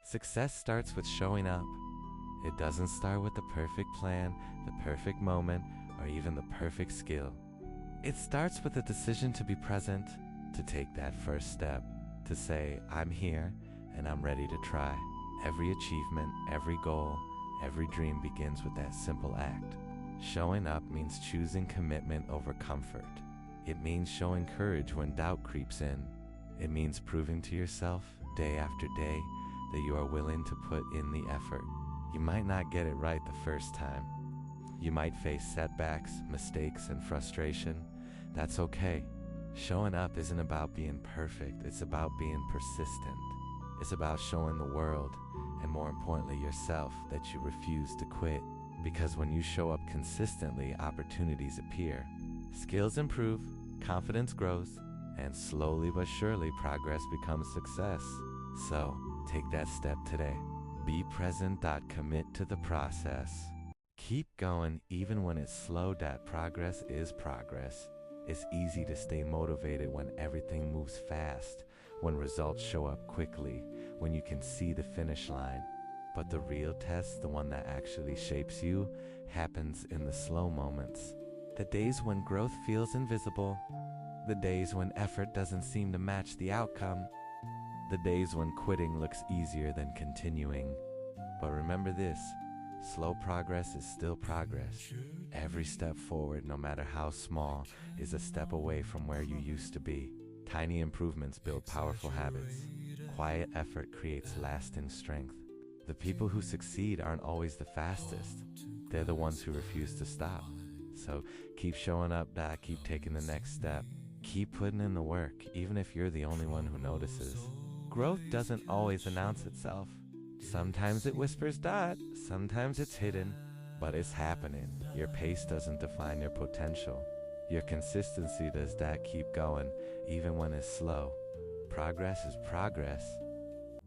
Success starts with showing up. It doesn't start with the perfect plan, the perfect moment, or even the perfect skill. It starts with a decision to be present, to take that first step, to say, I'm here and I'm ready to try. Every achievement, every goal, every dream begins with that simple act. Showing up means choosing commitment over comfort. It means showing courage when doubt creeps in. It means proving to yourself, day after day, that you are willing to put in the effort. You might not get it right the first time. You might face setbacks, mistakes, and frustration. That's okay. Showing up isn't about being perfect, it's about being persistent. It's about showing the world, and more importantly yourself, that you refuse to quit. Because when you show up consistently, opportunities appear. Skills improve, confidence grows, and slowly but surely progress becomes success. So, take that step today. Be present. Commit to the process. Keep going even when it's slow. Progress is progress. It's easy to stay motivated when everything moves fast, when results show up quickly, when you can see the finish line. But the real test, the one that actually shapes you, happens in the slow moments. The days when growth feels invisible, the days when effort doesn't seem to match the outcome, the days when quitting looks easier than continuing. But remember this, slow progress is still progress. Every step forward, no matter how small, is a step away from where you used to be. Tiny improvements build powerful habits. Quiet effort creates lasting strength. The people who succeed aren't always the fastest. They're the ones who refuse to stop. So keep showing up, keep taking the next step. Keep putting in the work, even if you're the only one who notices. Growth doesn't always announce itself. Sometimes it whispers, sometimes it's hidden, but it's happening. Your pace doesn't define your potential. Your consistency does. Keep going, even when it's slow. Progress is progress.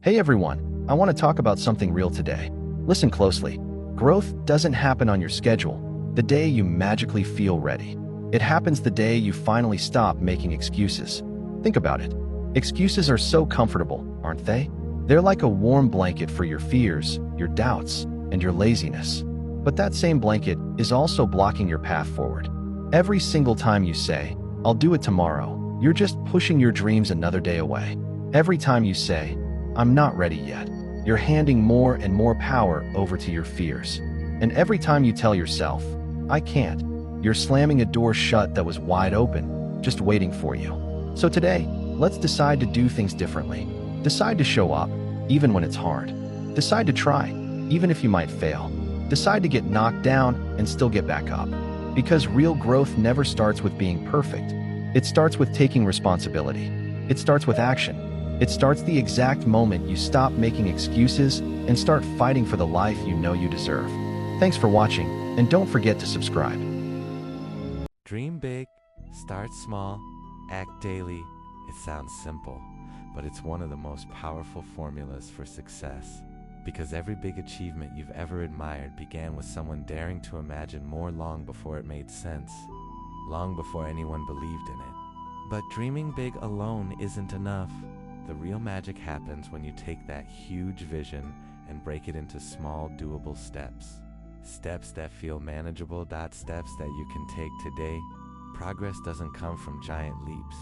Hey everyone, I want to talk about something real today. Listen closely. Growth doesn't happen on your schedule, the day you magically feel ready. It happens the day you finally stop making excuses. Think about it. Excuses are so comfortable, aren't they? They're like a warm blanket for your fears, your doubts, and your laziness. But that same blanket is also blocking your path forward. Every single time you say, I'll do it tomorrow, you're just pushing your dreams another day away. Every time you say, I'm not ready yet, you're handing more and more power over to your fears. And every time you tell yourself, I can't, you're slamming a door shut that was wide open, just waiting for you. So today, let's decide to do things differently. Decide to show up, even when it's hard. Decide to try, even if you might fail. Decide to get knocked down and still get back up. Because real growth never starts with being perfect. It starts with taking responsibility. It starts with action. It starts the exact moment you stop making excuses and start fighting for the life you know you deserve. Thanks for watching, and don't forget to subscribe. Dream big, start small, act daily. It sounds simple, but it's one of the most powerful formulas for success. Because every big achievement you've ever admired began with someone daring to imagine more long before it made sense, long before anyone believed in it. But dreaming big alone isn't enough. The real magic happens when you take that huge vision and break it into small, doable steps. Steps that feel manageable, steps that you can take today. Progress doesn't come from giant leaps.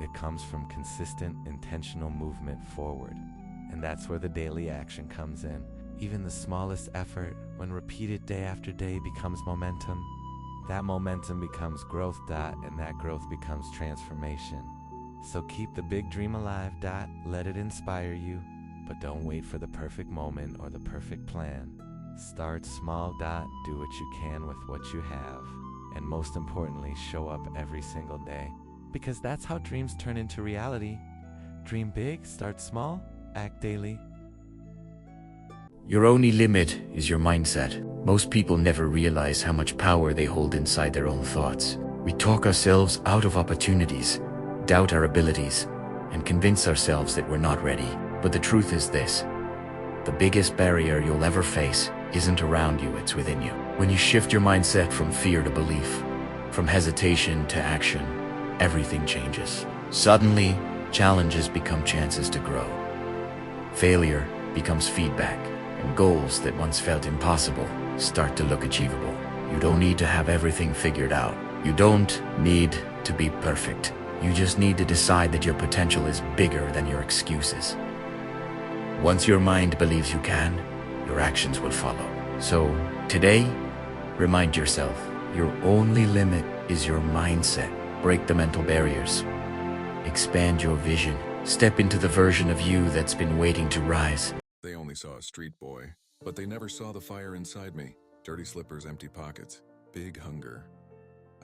It comes from consistent, intentional movement forward. And that's where the daily action comes in. Even the smallest effort, when repeated day after day, becomes momentum. That momentum becomes growth, and that growth becomes transformation. So keep the big dream alive, let it inspire you, but don't wait for the perfect moment or the perfect plan. Start small, do what you can with what you have. And most importantly, show up every single day. Because that's how dreams turn into reality. Dream big, start small, act daily. Your only limit is your mindset. Most people never realize how much power they hold inside their own thoughts. We talk ourselves out of opportunities, doubt our abilities, and convince ourselves that we're not ready. But the truth is this: the biggest barrier you'll ever face isn't around you, it's within you. When you shift your mindset from fear to belief, from hesitation to action, everything changes. Suddenly, challenges become chances to grow. Failure becomes feedback, and goals that once felt impossible start to look achievable. You don't need to have everything figured out. You don't need to be perfect. You just need to decide that your potential is bigger than your excuses. Once your mind believes you can, your actions will follow. So, today, remind yourself, your only limit is your mindset. Break the mental barriers. Expand your vision. Step into the version of you that's been waiting to rise. They only saw a street boy, but they never saw the fire inside me. Dirty slippers, empty pockets, big hunger.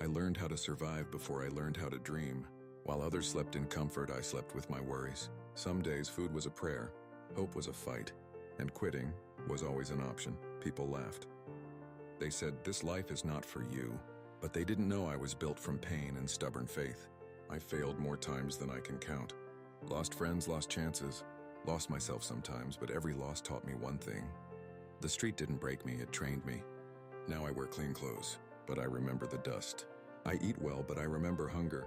I learned how to survive before I learned how to dream. While others slept in comfort, I slept with my worries. Some days food was a prayer, hope was a fight, and quitting was always an option. People laughed. They said, "This life is not for you." But they didn't know I was built from pain and stubborn faith. I failed more times than I can count. Lost friends, lost chances. Lost myself sometimes, but every loss taught me one thing. The street didn't break me, it trained me. Now I wear clean clothes, but I remember the dust. I eat well, but I remember hunger.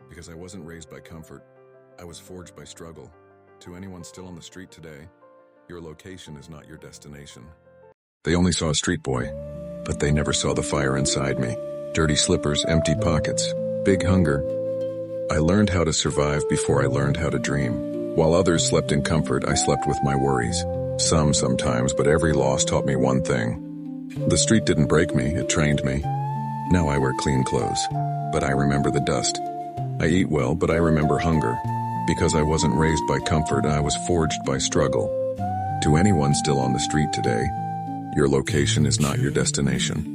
Because I wasn't raised by comfort, I was forged by struggle. To anyone still on the street today, your location is not your destination. They only saw a street boy, but they never saw the fire inside me. Dirty slippers, empty pockets, big hunger. I learned how to survive before I learned how to dream. While others slept in comfort, I slept with my worries. Sometimes, but every loss taught me one thing. The street didn't break me, it trained me. Now I wear clean clothes, but I remember the dust. I eat well, but I remember hunger. Because I wasn't raised by comfort, I was forged by struggle. To anyone still on the street today, your location is not your destination.